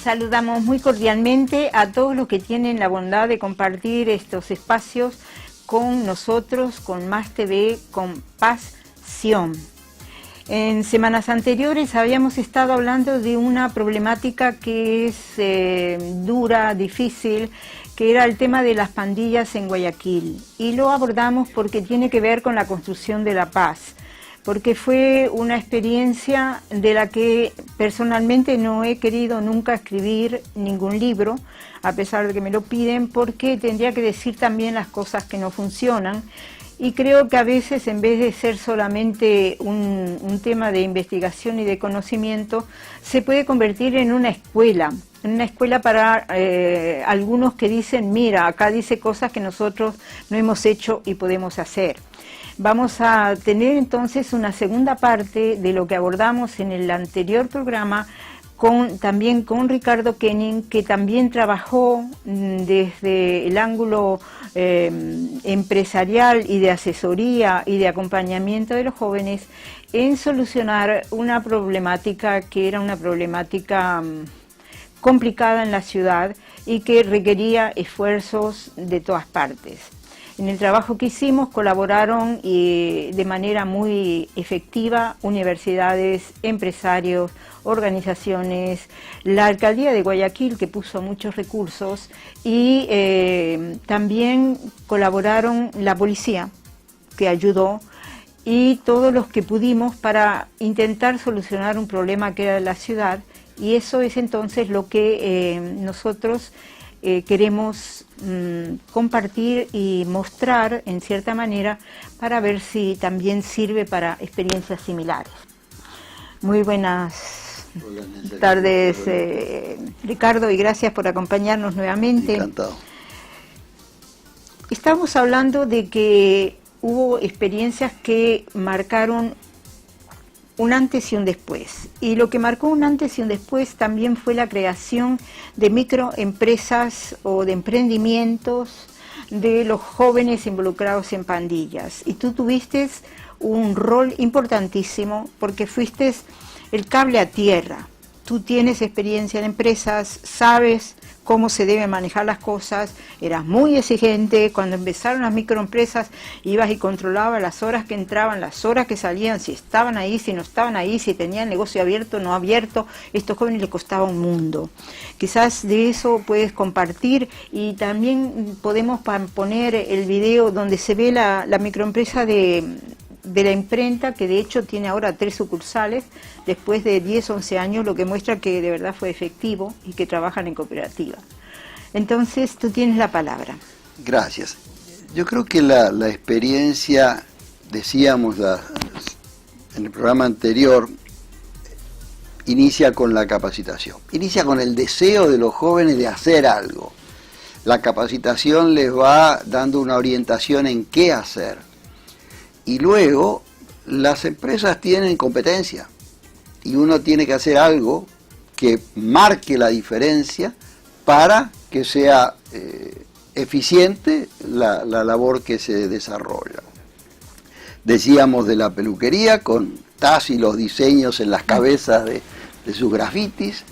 Saludamos muy cordialmente a todos los que tienen la bondad de compartir estos espacios con nosotros, con Más TV, con Pasión. En semanas anteriores habíamos estado hablando de una problemática que es dura, difícil, que era el tema de las pandillas en Guayaquil. Y lo abordamos porque tiene que ver con la construcción de la paz, porque fue una experiencia de la que personalmente no he querido nunca escribir ningún libro, a pesar de que me lo piden, porque tendría que decir también las cosas que no funcionan. Y creo que a veces, en vez de ser solamente un tema de investigación y de conocimiento, se puede convertir en una escuela para algunos que dicen, mira, acá dice cosas que nosotros no hemos hecho y podemos hacer. Vamos a tener entonces una segunda parte de lo que abordamos en el anterior programa, también con Ricardo Kenning, que también trabajó desde el ángulo empresarial y de asesoría y de acompañamiento de los jóvenes en solucionar una problemática que era una problemática complicada en la ciudad y que requería esfuerzos de todas partes. En el trabajo que hicimos colaboraron de manera muy efectiva universidades, empresarios, organizaciones, la Alcaldía de Guayaquil, que puso muchos recursos, y también colaboraron la policía, que ayudó, y todos los que pudimos para intentar solucionar un problema que era de la ciudad, y eso es entonces lo que nosotros queremos compartir y mostrar en cierta manera para ver si también sirve para experiencias similares. Muy buenas tardes, Ricardo, y gracias por acompañarnos nuevamente. Encantado. Estamos hablando de que hubo experiencias que marcaron un antes y un después, y lo que marcó un antes y un después también fue la creación de microempresas o de emprendimientos de los jóvenes involucrados en pandillas, y tú tuviste un rol importantísimo porque fuiste el cable a tierra. Tú tienes experiencia en empresas, sabes cómo se deben manejar las cosas, eras muy exigente. Cuando empezaron las microempresas ibas y controlabas las horas que entraban, las horas que salían, si estaban ahí, si no estaban ahí, si tenían negocio abierto o no abierto. Estos jóvenes les costaba un mundo. Quizás de eso puedes compartir, y también podemos poner el video donde se ve la microempresa de la imprenta, que de hecho tiene ahora 3 sucursales después de 10, 11 años, lo que muestra que de verdad fue efectivo y que trabajan en cooperativa. Entonces, tú tienes la palabra. Gracias. Yo creo que la experiencia, decíamos en el programa anterior, inicia con la capacitación, inicia con el deseo de los jóvenes de hacer algo. La capacitación les va dando una orientación en qué hacer. Y luego las empresas tienen competencia y uno tiene que hacer algo que marque la diferencia para que sea eficiente la labor que se desarrolla. Decíamos de la peluquería con Taz y los diseños en las cabezas de sus grafitis,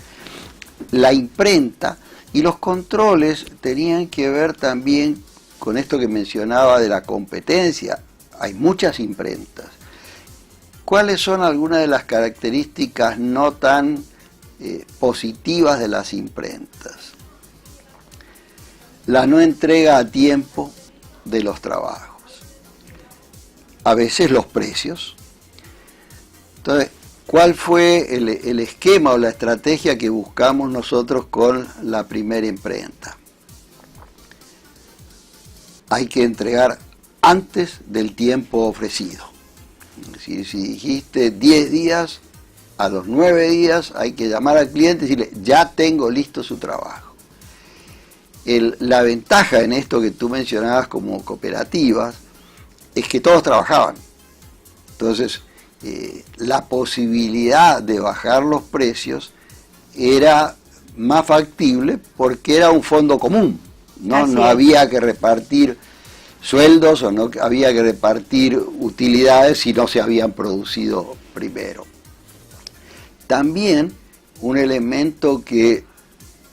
la imprenta, y los controles tenían que ver también con esto que mencionaba de la competencia. Hay muchas imprentas. ¿Cuáles son algunas de las características no tan positivas de las imprentas? La no entrega a tiempo de los trabajos. A veces los precios. Entonces, ¿cuál fue el esquema o la estrategia que buscamos nosotros con la primera imprenta? Hay que entregar antes del tiempo ofrecido. Si dijiste 10 días, a los 9 días hay que llamar al cliente y decirle, ya tengo listo su trabajo. La ventaja en esto que tú mencionabas como cooperativas es que todos trabajaban. Entonces, la posibilidad de bajar los precios era más factible porque era un fondo común, no había que repartir sueldos o no había que repartir utilidades si no se habían producido primero. También un elemento que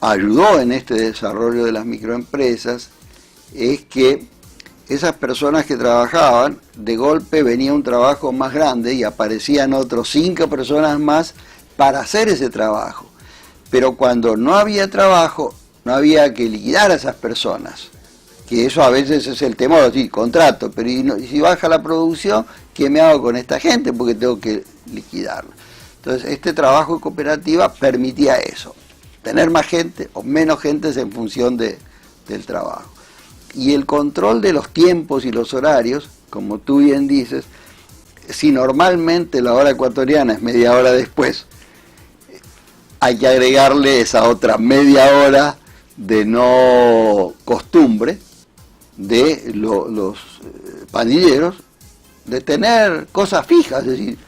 ayudó en este desarrollo de las microempresas es que esas personas que trabajaban, de golpe venía un trabajo más grande y aparecían otros 5 personas más para hacer ese trabajo. Pero cuando no había trabajo, no había que liquidar a esas personas, que eso a veces es el temor, sí, contrato, pero y si baja la producción, ¿qué me hago con esta gente? Porque tengo que liquidarla. Entonces, este trabajo de cooperativa permitía eso, tener más gente o menos gente en función del trabajo. Y el control de los tiempos y los horarios, como tú bien dices, si normalmente la hora ecuatoriana es media hora después, hay que agregarle esa otra media hora de no costumbre de los pandilleros, de tener cosas fijas, es decir,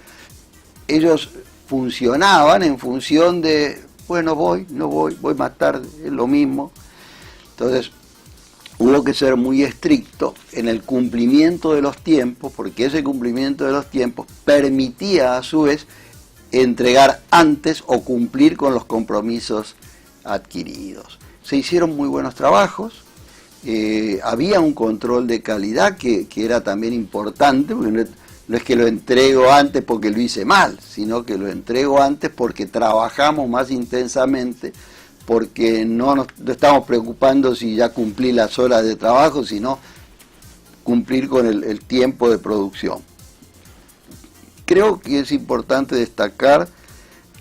ellos funcionaban en función de, bueno, no voy más tarde, es lo mismo. Entonces, hubo que ser muy estricto en el cumplimiento de los tiempos, porque ese cumplimiento de los tiempos permitía a su vez entregar antes o cumplir con los compromisos adquiridos. Se hicieron muy buenos trabajos, había un control de calidad que era también importante, porque no es que lo entrego antes porque lo hice mal, sino que lo entrego antes porque trabajamos más intensamente, porque no nos estamos preocupando si ya cumplí las horas de trabajo, sino cumplir con el tiempo de producción. Creo que es importante destacar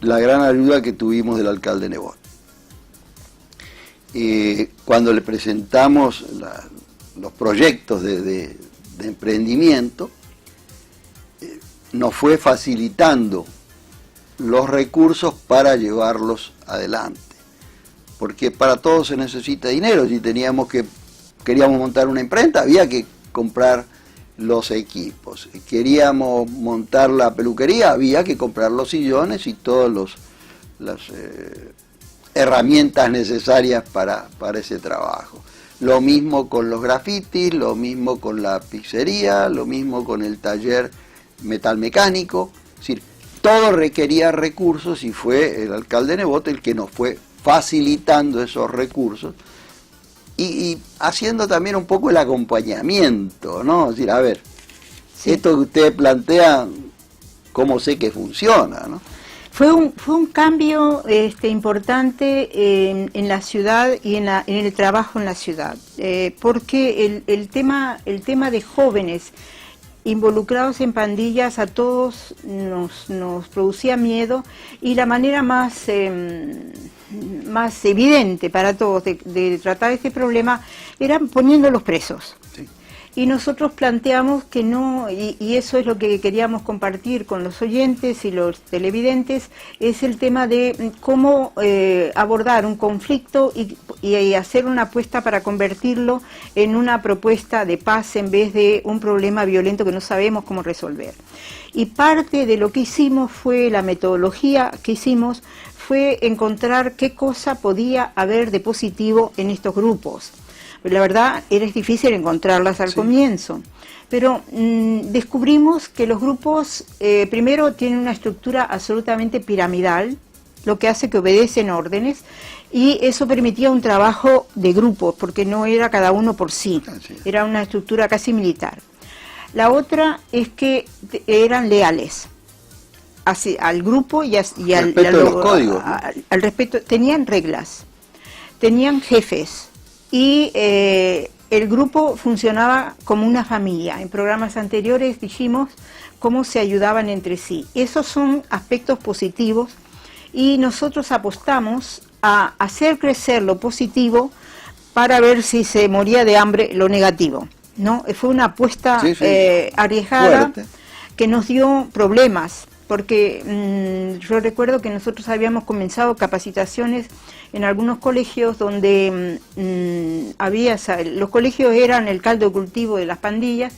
la gran ayuda que tuvimos del alcalde Nebot. Cuando le presentamos los proyectos de emprendimiento, nos fue facilitando los recursos para llevarlos adelante. Porque para todo se necesita dinero. Si queríamos montar una imprenta, había que comprar los equipos. Queríamos montar la peluquería, había que comprar los sillones y todas las herramientas necesarias para ese trabajo. Lo mismo con los grafitis, lo mismo con la pizzería, lo mismo con el taller metalmecánico. Es decir, todo requería recursos y fue el alcalde Nebot el que nos fue facilitando esos recursos y haciendo también un poco el acompañamiento, ¿no? Es decir, a ver, sí, esto que ustedes plantean, ¿cómo sé que funciona, no? Fue un cambio importante en la ciudad y en el trabajo en la ciudad, porque el tema de jóvenes involucrados en pandillas a todos nos producía miedo, y la manera más evidente para todos de tratar este problema era poniéndolos presos. Sí. Y nosotros planteamos que no, y eso es lo que queríamos compartir con los oyentes y los televidentes, es el tema de cómo abordar un conflicto y hacer una apuesta para convertirlo en una propuesta de paz en vez de un problema violento que no sabemos cómo resolver. Y parte de lo que hicimos fue, la metodología que hicimos, fue encontrar qué cosa podía haber de positivo en estos grupos. La verdad, era difícil encontrarlas al comienzo, pero descubrimos que los grupos, primero, tienen una estructura absolutamente piramidal, lo que hace que obedecen órdenes, y eso permitía un trabajo de grupos, porque no era cada uno por sí, era una estructura casi militar. La otra es que eran leales al grupo y al los códigos, ¿no? Al respeto, tenían reglas, tenían jefes, y el grupo funcionaba como una familia. En programas anteriores dijimos cómo se ayudaban entre sí. Esos son aspectos positivos, y nosotros apostamos a hacer crecer lo positivo para ver si se moría de hambre lo negativo, ¿no? Fue una apuesta arriesgada, fuerte, que nos dio problemas, porque yo recuerdo que nosotros habíamos comenzado capacitaciones en algunos colegios donde los colegios eran el caldo de cultivo de las pandillas,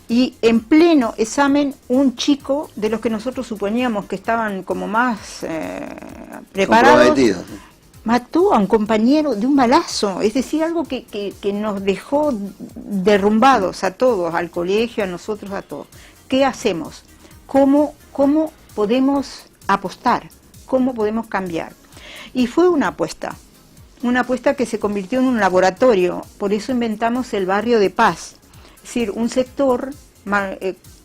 y en pleno examen un chico de los que nosotros suponíamos que estaban como más preparados, mató a un compañero de un balazo, es decir, algo que nos dejó derrumbados a todos, al colegio, a nosotros, a todos. ¿Qué hacemos? ¿Cómo podemos apostar? ¿Cómo podemos cambiar? Y fue una apuesta. una apuesta que se convirtió en un laboratorio. Por eso inventamos el barrio de Paz, es decir, un sector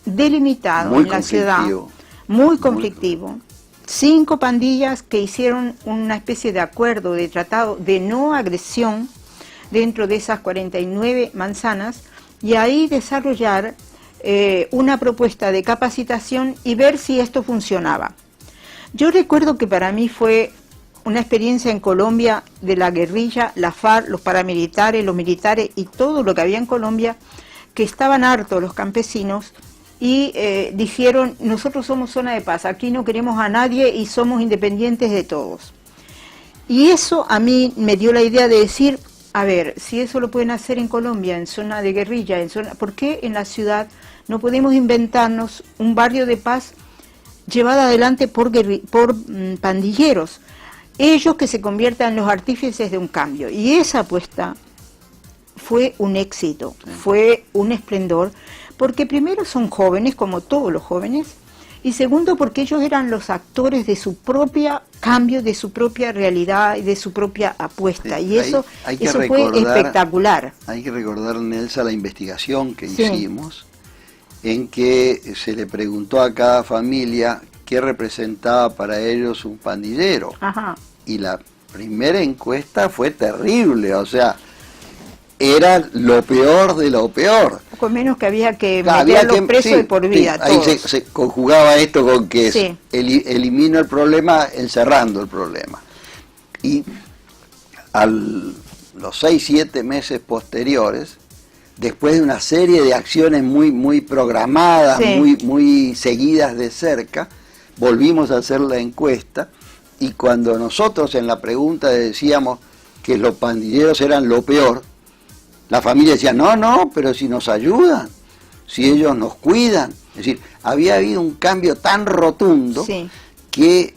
delimitado muy en la ciudad, muy conflictivo. 5 pandillas que hicieron una especie de acuerdo, de tratado de no agresión dentro de esas 49 manzanas, y ahí desarrollar una propuesta de capacitación y ver si esto funcionaba. Yo recuerdo que para mí fue una experiencia en Colombia de la guerrilla, la FARC, los paramilitares, los militares y todo lo que había en Colombia, que estaban hartos los campesinos y dijeron, nosotros somos zona de paz, aquí no queremos a nadie y somos independientes de todos. Y eso a mí me dio la idea de decir, a ver, si eso lo pueden hacer en Colombia, en zona de guerrilla, ¿por qué en la ciudad no podemos inventarnos un barrio de paz llevado adelante por pandilleros? Ellos que se conviertan en los artífices de un cambio. Y esa apuesta fue un éxito, fue un esplendor, porque primero son jóvenes, como todos los jóvenes, y segundo porque ellos eran los actores de su propia cambio, de su propia realidad y de su propia apuesta. Y eso fue espectacular. Hay que recordar, Nelsa, la investigación que hicimos, en que se le preguntó a cada familia qué representaba para ellos un pandillero. Ajá. Y la primera encuesta fue terrible, o sea, era lo peor de lo peor. Poco menos que había que meterlos presos de por vida. Ahí se conjugaba esto con que elimino el problema encerrando el problema. Y los 6-7 meses posteriores, después de una serie de acciones muy programadas, muy seguidas de cerca, volvimos a hacer la encuesta, y cuando nosotros en la pregunta decíamos que los pandilleros eran lo peor, la familia decía, no, pero si nos ayudan, si ellos nos cuidan. Es decir, había habido un cambio tan rotundo que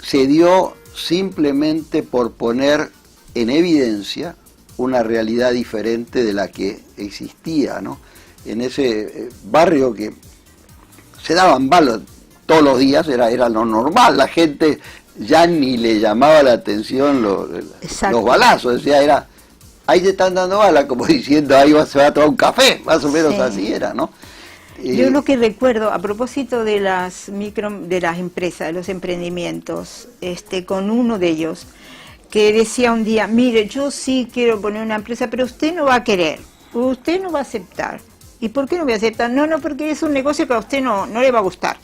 se dio simplemente por poner en evidencia una realidad diferente de la que existía, ¿no? En ese barrio que se daban balas todos los días, era lo normal, la gente ya ni le llamaba la atención los balazos, decía, ahí te están dando balas, como diciendo, ahí se va a tomar un café, más o menos así era, ¿no? Yo lo que recuerdo, a propósito de las empresas, de los emprendimientos, con uno de ellos, que decía un día, mire, yo sí quiero poner una empresa, pero usted no va a querer, usted no va a aceptar. ¿Y por qué no voy a aceptar? No, porque es un negocio que a usted no le va a gustar.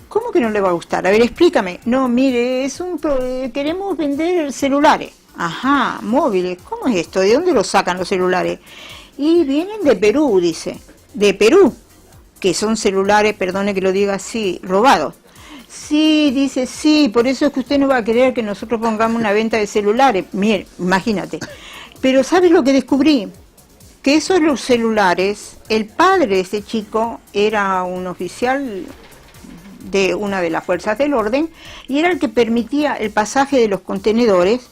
¿Cómo que no le va a gustar? A ver, explícame. No, mire, queremos vender celulares. Ajá, móviles. ¿Cómo es esto? ¿De dónde los sacan los celulares? Y vienen de Perú, dice. De Perú, que son celulares, perdone que lo diga así, robados. Sí, dice, sí, por eso es que usted no va a querer que nosotros pongamos una venta de celulares. Mire, imagínate. Pero ¿sabes lo que descubrí? Que esos los celulares, el padre de ese chico era un oficial de una de las fuerzas del orden y era el que permitía el pasaje de los contenedores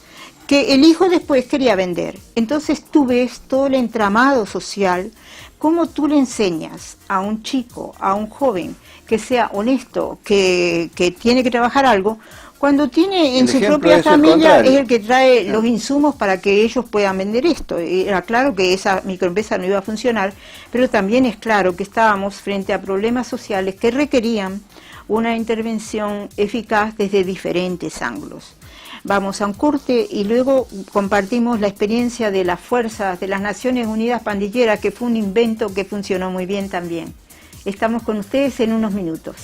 que el hijo después quería vender. Entonces tú ves todo el entramado social, cómo tú le enseñas a un chico, a un joven, que sea honesto, que tiene que trabajar algo, cuando tiene en su propia familia es el que trae los insumos para que ellos puedan vender esto. Era claro que esa microempresa no iba a funcionar, pero también es claro que estábamos frente a problemas sociales que requerían una intervención eficaz desde diferentes ángulos. Vamos a un corte y luego compartimos la experiencia de las fuerzas de las Naciones Unidas Pandilleras, que fue un invento que funcionó muy bien también. Estamos con ustedes en unos minutos.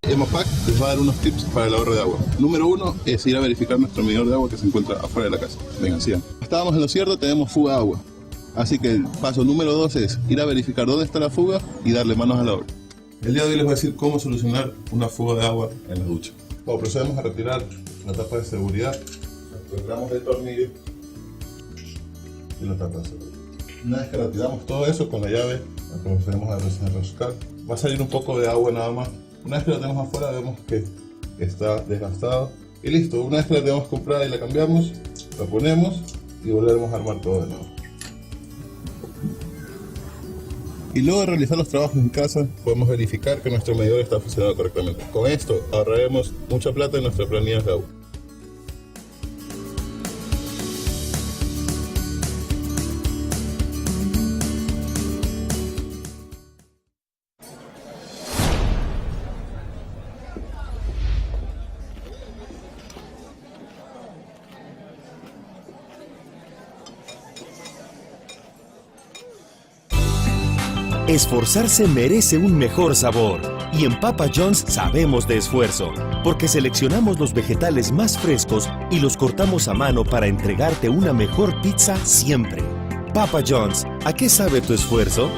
Emopac les va a dar unos tips para el ahorro de agua. Número 1 es ir a verificar nuestro medidor de agua que se encuentra afuera de la casa. Vengan, sigan. Estábamos en lo cierto, tenemos fuga de agua. Así que el paso número 2 es ir a verificar dónde está la fuga y darle manos a la obra. El día de hoy les voy a decir cómo solucionar una fuga de agua en la ducha. Bueno, procedemos a retirar la tapa de seguridad, retiramos el tornillo y la tapa de seguridad. Una vez que retiramos todo eso con la llave, la procedemos a desenroscar. Va a salir un poco de agua nada más. Una vez que lo tenemos afuera, vemos que está desgastado. Y listo, una vez que la tenemos comprada y la cambiamos, la ponemos y volvemos a armar todo de nuevo. Y luego de realizar los trabajos en casa, podemos verificar que nuestro medidor está funcionando correctamente. Con esto ahorraremos mucha plata en nuestras planillas de agua. Esforzarse merece un mejor sabor. Y en Papa John's sabemos de esfuerzo, porque seleccionamos los vegetales más frescos y los cortamos a mano para entregarte una mejor pizza siempre. Papa John's, ¿a qué sabe tu esfuerzo?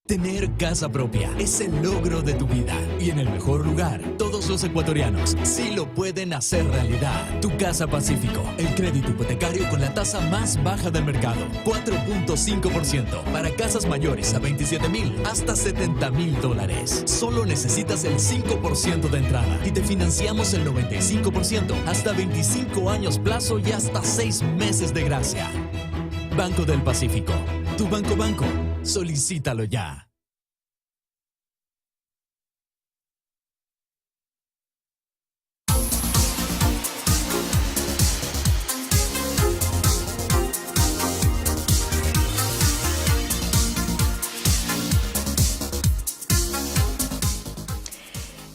Tener casa propia es el logro de tu vida y en el mejor lugar. Todos los ecuatorianos sí lo pueden hacer realidad. Tu Casa Pacífico, el crédito hipotecario con la tasa más baja del mercado, 4.5% para casas mayores a 27,000 hasta 70,000 dólares. Solo necesitas el 5% de entrada y te financiamos el 95% hasta 25 años plazo y hasta 6 meses de gracia. Banco del Pacífico, tu banco. Solicítalo ya.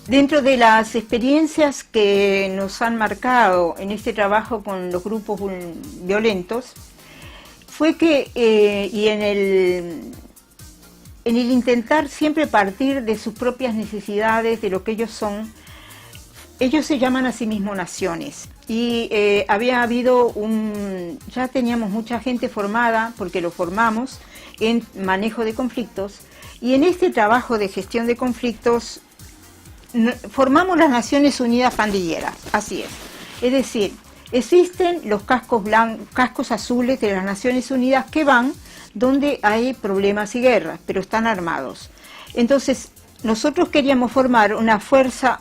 Dentro de las experiencias que nos han marcado en este trabajo con los grupos violentos, fue que, y en el intentar siempre partir de sus propias necesidades, de lo que ellos son, ellos se llaman a sí mismos naciones. Y había habido ya teníamos mucha gente formada, porque lo formamos, en manejo de conflictos, y en este trabajo de gestión de conflictos, formamos las Naciones Unidas Pandilleras, así es. Es decir, existen los cascos azules de las Naciones Unidas que van donde hay problemas y guerras, pero están armados. Entonces, nosotros queríamos formar una fuerza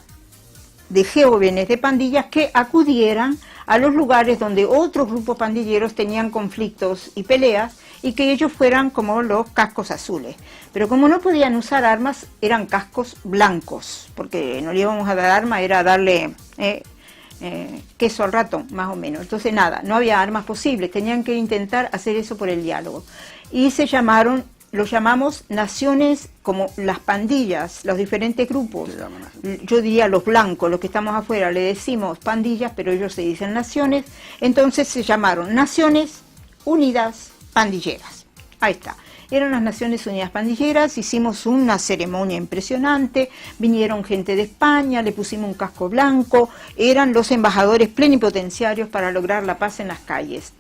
de jóvenes de pandillas que acudieran a los lugares donde otros grupos pandilleros tenían conflictos y peleas y que ellos fueran como los cascos azules. Pero como no podían usar armas, eran cascos blancos, porque no le íbamos a dar arma, era darle queso al ratón, más o menos. Entonces nada, no había armas posibles, tenían que intentar hacer eso por el diálogo. Y lo llamamos naciones, como las pandillas, los diferentes grupos. Yo diría los blancos, los que estamos afuera, le decimos pandillas, pero ellos se dicen naciones. Entonces se llamaron Naciones Unidas Pandilleras. Ahí está. Eran las Naciones Unidas Pandilleras, hicimos una ceremonia impresionante, vinieron gente de España, le pusimos un casco blanco, eran los embajadores plenipotenciarios para lograr la paz en las calles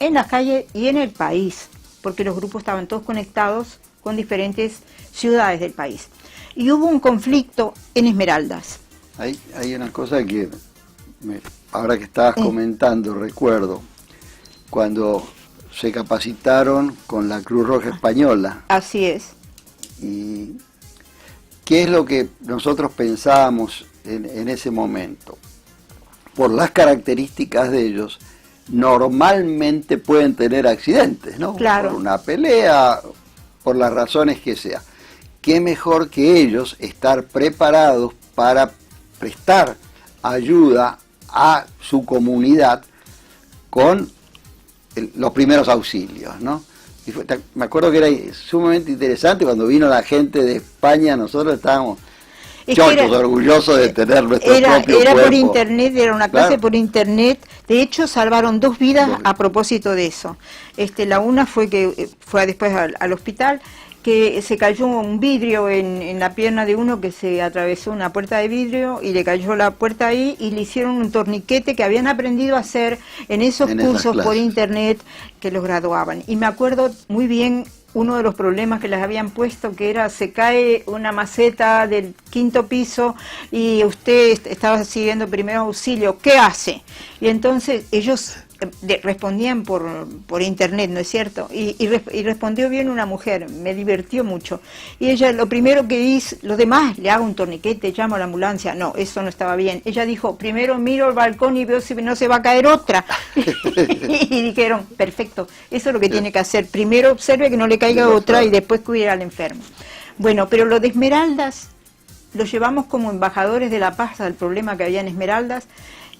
y en el país, porque los grupos estaban todos conectados con diferentes ciudades del país. Y hubo un conflicto en Esmeraldas. Hay una cosa que, ahora que estabas comentando, recuerdo, cuando se capacitaron con la Cruz Roja Española. Así es. ¿Y qué es lo que nosotros pensábamos en ese momento? Por las características de ellos, normalmente pueden tener accidentes, ¿no? Claro. Por una pelea, por las razones que sea. ¿Qué mejor que ellos estar preparados para prestar ayuda a su comunidad con los primeros auxilios, ¿no? Y me acuerdo que era sumamente interesante cuando vino la gente de España, nosotros estábamos chochos, orgullosos de tener nuestro propio Era cuerpo. por internet, era una clase por internet. De hecho, salvaron 2 vidas a propósito de eso. La una fue que fue después al hospital, que se cayó un vidrio en la pierna de uno, que se atravesó una puerta de vidrio y le cayó la puerta ahí y le hicieron un torniquete que habían aprendido a hacer en esos cursos por internet que los graduaban. Y me acuerdo muy bien uno de los problemas que les habían puesto, que era: se cae una maceta del 5º piso y usted estaba siguiendo primer auxilio, ¿qué hace? Y entonces ellos respondían por internet, ¿no es cierto? Y respondió bien una mujer, me divirtió mucho. Y ella, lo primero que hizo, los demás, le hago un torniquete, llamo a la ambulancia. No, eso no estaba bien. Ella dijo: primero miro el balcón y veo si no se va a caer otra. Y dijeron: perfecto, eso es lo que tiene que hacer. Primero observe que no le caiga otra y después cuide al enfermo. Bueno, pero lo de Esmeraldas lo llevamos como embajadores de la paz al problema que había en Esmeraldas.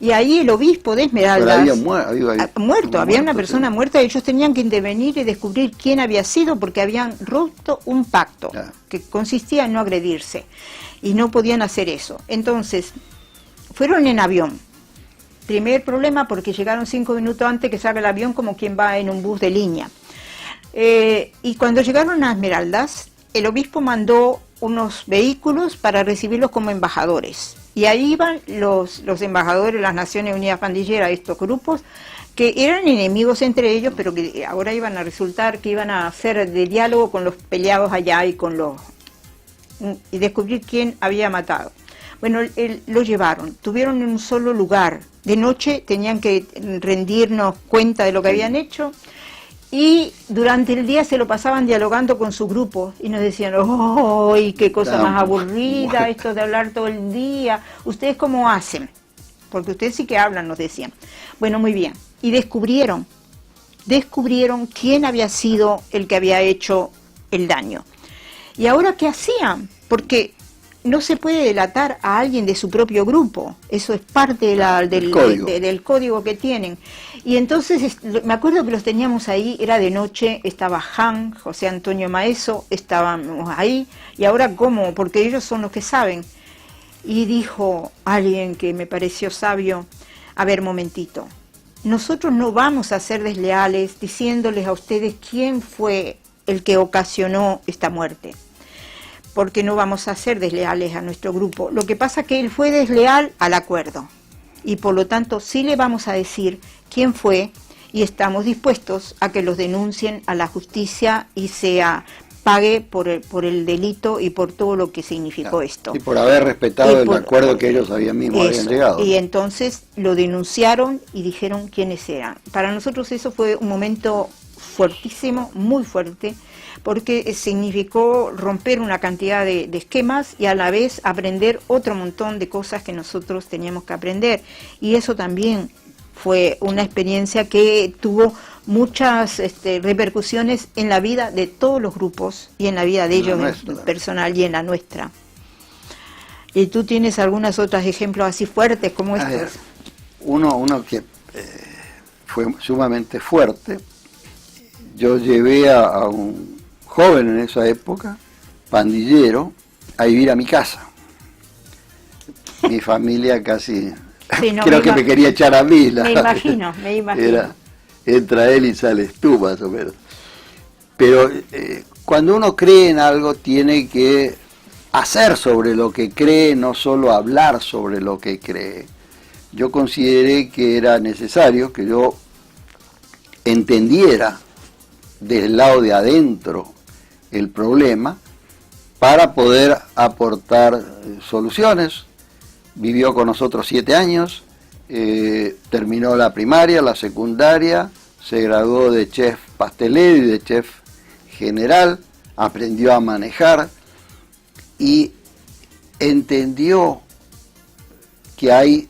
Y ahí el obispo de Esmeraldas había una persona muerta, y ellos tenían que intervenir y descubrir quién había sido, porque habían roto un pacto que consistía en no agredirse y no podían hacer eso. Entonces fueron en avión. Primer problema, porque llegaron 5 minutos antes que salga el avión, como quien va en un bus de línea. Y cuando llegaron a Esmeraldas, el obispo mandó unos vehículos para recibirlos como embajadores. Y ahí iban los embajadores de las Naciones Unidas Pandilleras, estos grupos, que eran enemigos entre ellos, pero que ahora iban a resultar que iban a hacer de diálogo con los peleados allá y descubrir quién había matado. Bueno, lo llevaron, tuvieron en un solo lugar. De noche tenían que rendirnos cuenta de lo que habían hecho. Y durante el día se lo pasaban dialogando con su grupo y nos decían: ¡ay, qué cosa más aburrida esto de hablar todo el día! ¿Ustedes cómo hacen? Porque ustedes sí que hablan, nos decían. Bueno, muy bien. Y descubrieron quién había sido el que había hecho el daño. ¿Y ahora qué hacían? Porque no se puede delatar a alguien de su propio grupo. Eso es parte del código que tienen. Y entonces, me acuerdo que los teníamos ahí, era de noche, estaba José Antonio Maeso, estábamos ahí, y ahora ¿cómo? Porque ellos son los que saben. Y dijo alguien que me pareció sabio: a ver, momentito, nosotros no vamos a ser desleales diciéndoles a ustedes quién fue el que ocasionó esta muerte, porque no vamos a ser desleales a nuestro grupo. Lo que pasa es que él fue desleal al acuerdo, y por lo tanto sí le vamos a decir quién fue, y estamos dispuestos a que los denuncien a la justicia y pague por el delito y por todo lo que significó esto. Y por haber respetado el acuerdo que ellos habían llegado. Y entonces lo denunciaron y dijeron quiénes eran. Para nosotros eso fue un momento fuertísimo, muy fuerte, porque significó romper una cantidad de esquemas y a la vez aprender otro montón de cosas que nosotros teníamos que aprender. Y eso también fue una experiencia que tuvo muchas repercusiones en la vida de todos los grupos y en la vida de ellos personal y en la nuestra. ¿Y tú tienes algunos otros ejemplos así fuertes como estos? Uno que fue sumamente fuerte. Yo llevé a un joven en esa época, pandillero, a vivir a mi casa. Mi familia casi... Sí, no, creo que me quería echar a mí. Me imagino. Entra él y sales tú, más o menos. Pero cuando uno cree en algo, tiene que hacer sobre lo que cree, no solo hablar sobre lo que cree. Yo consideré que era necesario que yo entendiera desde el lado de adentro el problema para poder aportar soluciones. Vivió con nosotros 7 años, terminó la primaria, la secundaria, se graduó de chef pastelero y de chef general, aprendió a manejar y entendió que hay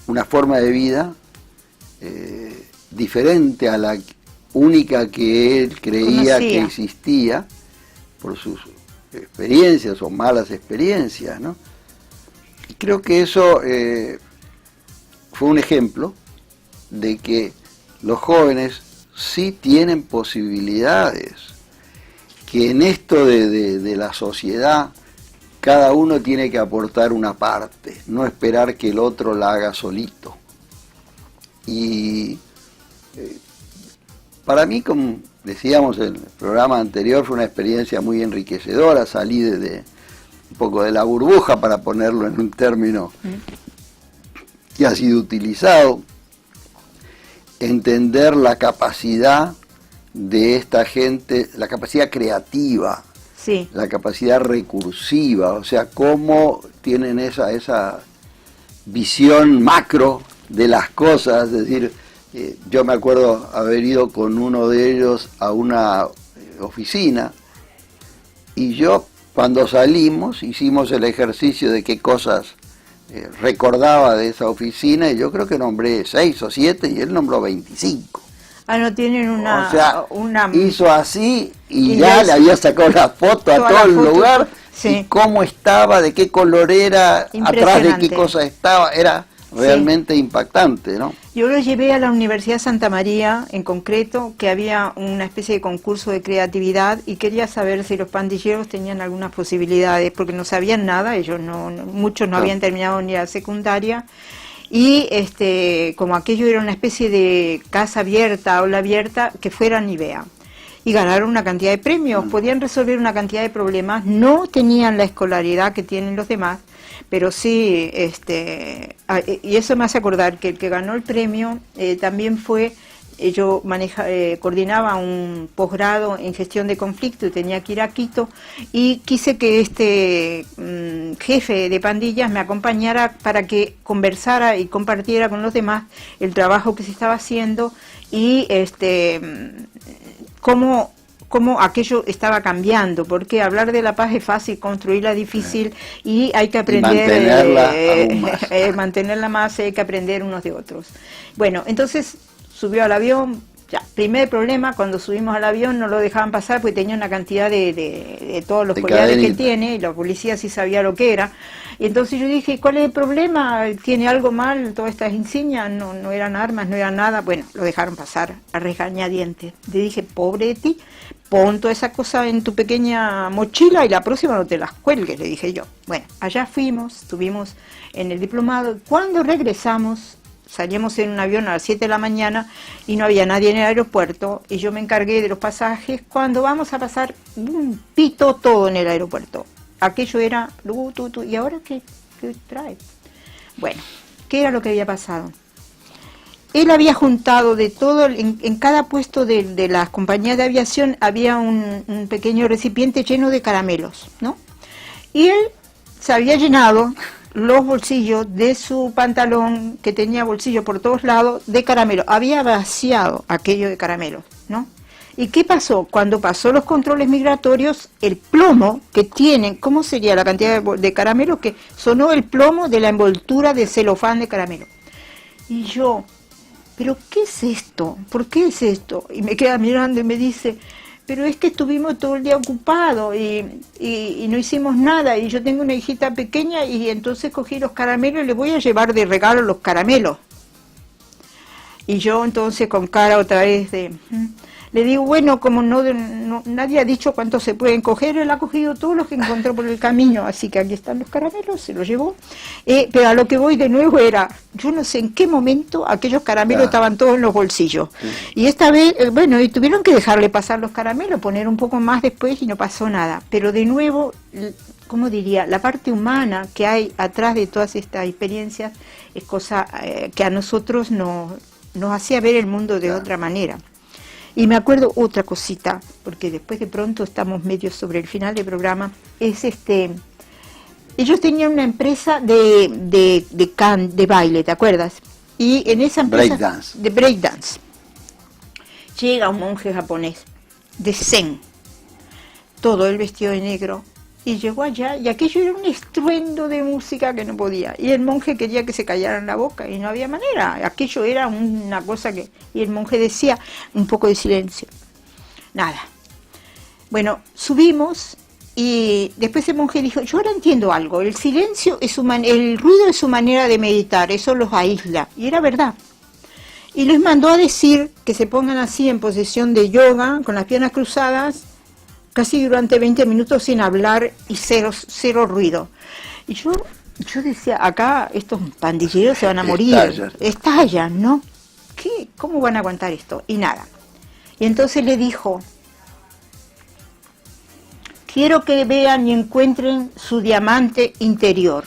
una forma de vida diferente a la única que él creía que existía por sus experiencias o malas experiencias, ¿no? Y creo que eso fue un ejemplo de que los jóvenes sí tienen posibilidades, que en esto de la sociedad cada uno tiene que aportar una parte, no esperar que el otro la haga solito. Y para mí, decíamos en el programa anterior, fue una experiencia muy enriquecedora. Salí de un poco de la burbuja, para ponerlo en un término que ha sido utilizado. Entender la capacidad de esta gente, la capacidad creativa, Sí. la capacidad recursiva, o sea, cómo tienen esa visión macro de las cosas. Es decir, yo me acuerdo haber ido con uno de ellos a una oficina, y yo, cuando salimos, hicimos el ejercicio de qué cosas recordaba de esa oficina, y yo creo que nombré 6 o 7 y él nombró 25. Ah, no tienen una... O sea, una hizo así y y ya ya le había sacado la foto a toda todo la el foto, lugar, sí. y cómo estaba, de qué color era, atrás de Impresionante. qué cosa estaba, era realmente impactante, ¿no? Yo lo llevé a la Universidad Santa María, en concreto, que había una especie de concurso de creatividad, y quería saber si los pandilleros tenían algunas posibilidades, porque no sabían nada, ellos muchos no habían terminado ni la secundaria, y como aquello era una especie de casa abierta, aula abierta, que fueran y vean. Y ganaron una cantidad de premios, podían resolver una cantidad de problemas, no tenían la escolaridad que tienen los demás, pero sí, y eso me hace acordar que el que ganó el premio también fue, yo coordinaba un posgrado en gestión de conflicto y tenía que ir a Quito, y quise que este jefe de pandillas me acompañara para que conversara y compartiera con los demás el trabajo que se estaba haciendo, y cómo aquello estaba cambiando, porque hablar de la paz es fácil, construirla es difícil, y hay que aprender, mantenerla aún más. mantenerla más, hay que aprender unos de otros. Bueno, entonces subió al avión. Ya, primer problema, cuando subimos al avión no lo dejaban pasar porque tenía una cantidad de todos los collares que tiene, y la policía sí sabía lo que era. Y entonces yo dije, ¿cuál es el problema? ¿Tiene algo mal todas estas insignias? No eran armas, no eran nada. Bueno, lo dejaron pasar a regañadientes. Le dije, pobre de ti, pon toda esa cosa en tu pequeña mochila y la próxima no te las cuelgues, le dije yo. Bueno, allá fuimos, estuvimos en el diplomado. Cuando regresamos, salíamos en un avión a las 7 de la mañana y no había nadie en el aeropuerto, y yo me encargué de los pasajes. Cuando vamos a pasar, pito todo en el aeropuerto. Aquello era, ¿y ahora qué trae? Bueno, ¿qué era lo que había pasado? Él había juntado de todo, en cada puesto de las compañías de aviación había un pequeño recipiente lleno de caramelos, ¿no? Y él se había llenado los bolsillos de su pantalón, que tenía bolsillos por todos lados, de caramelo. Había vaciado aquello de caramelos, ¿no? ¿Y qué pasó? Cuando pasó los controles migratorios, el plomo que tienen, ¿cómo sería la cantidad de caramelos? Que sonó el plomo de la envoltura de celofán de caramelo. Y yo, ¿pero qué es esto? ¿Por qué es esto? Y me queda mirando y me dice, pero es que estuvimos todo el día ocupados y no hicimos nada, y yo tengo una hijita pequeña, y entonces cogí los caramelos y le voy a llevar de regalo los caramelos. Y yo entonces con cara otra vez le digo, bueno, como nadie ha dicho cuántos se pueden coger, él ha cogido todos los que encontró por el camino, así que aquí están los caramelos, se los llevó. Pero a lo que voy de nuevo era, yo no sé en qué momento aquellos caramelos estaban todos en los bolsillos. Y esta vez, y tuvieron que dejarle pasar los caramelos, poner un poco más después, y no pasó nada. Pero de nuevo, ¿cómo diría? La parte humana que hay atrás de todas estas experiencias es cosa que a nosotros nos hacía ver el mundo de otra manera. Y me acuerdo otra cosita, porque después de pronto estamos medio sobre el final del programa, es ellos tenían una empresa de baile, ¿te acuerdas? Y en esa empresa de breakdance llega un monje japonés de Zen, todo él vestido de negro, y llegó allá, y aquello era un estruendo de música que no podía, y el monje quería que se callaran la boca, y no había manera, aquello era una cosa que... Y el monje decía, un poco de silencio, nada. Bueno, subimos, y después el monje dijo, yo ahora entiendo algo, el silencio es el ruido es su manera de meditar, eso los aísla, y era verdad. Y les mandó a decir que se pongan así en posición de yoga, con las piernas cruzadas, casi durante 20 minutos sin hablar y cero ruido. Y yo decía, acá estos pandilleros se van a morir. Estallan, ¿no? ¿Cómo van a aguantar esto? Y nada. Y entonces le dijo: quiero que vean y encuentren su diamante interior.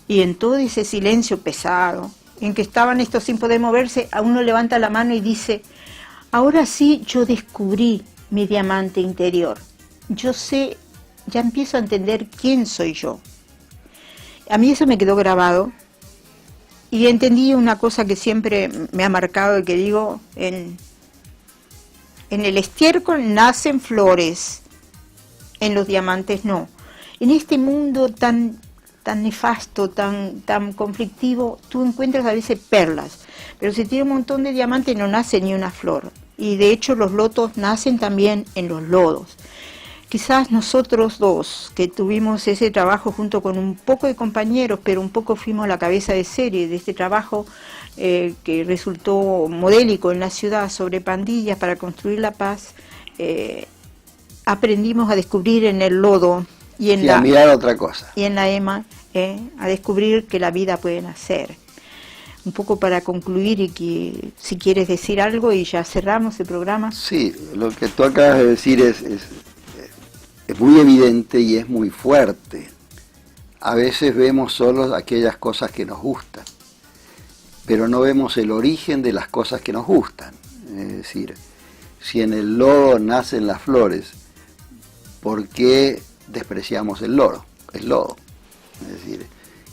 Y en todo ese silencio pesado, en que estaban estos sin poder moverse, a uno levanta la mano y dice: ahora sí yo descubrí mi diamante interior. Yo sé, ya empiezo a entender quién soy yo. A mí eso me quedó grabado y entendí una cosa que siempre me ha marcado y que digo: en el estiércol nacen flores, en los diamantes no. En este mundo tan nefasto, tan conflictivo, tú encuentras a veces perlas, pero si tiene un montón de diamantes no nace ni una flor. Y de hecho los lotos nacen también en los lodos. Quizás nosotros dos, que tuvimos ese trabajo junto con un poco de compañeros, pero un poco fuimos la cabeza de serie de este trabajo que resultó modélico en la ciudad sobre pandillas para construir la paz, aprendimos a descubrir en el lodo y en a mirar otra cosa. Y en la EMA, a descubrir que la vida puede nacer. Un poco para concluir y que si quieres decir algo y ya cerramos el programa. Sí, lo que tú acabas de decir es muy evidente y es muy fuerte. A veces vemos solo aquellas cosas que nos gustan, pero no vemos el origen de las cosas que nos gustan. Es decir, si en el lodo nacen las flores, ¿por qué despreciamos el lodo? Es decir,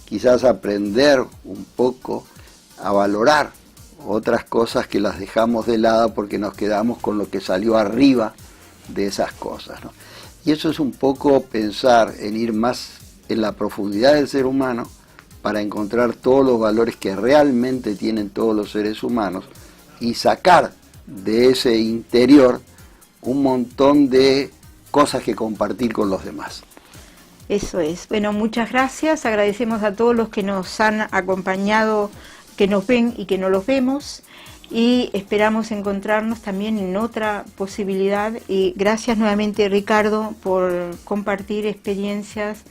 quizás aprender un poco a valorar otras cosas que las dejamos de lado porque nos quedamos con lo que salió arriba de esas cosas, ¿no? Y eso es un poco pensar en ir más en la profundidad del ser humano para encontrar todos los valores que realmente tienen todos los seres humanos y sacar de ese interior un montón de cosas que compartir con los demás. Eso es. Bueno, muchas gracias. Agradecemos a todos los que nos han acompañado, que nos ven y que no los vemos. Y esperamos encontrarnos también en otra posibilidad. Y gracias nuevamente, Ricardo, por compartir experiencias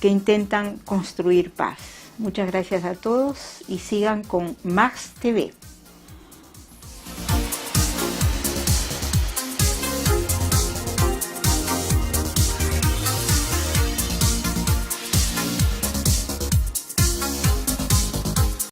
que intentan construir paz. Muchas gracias a todos y sigan con Max TV.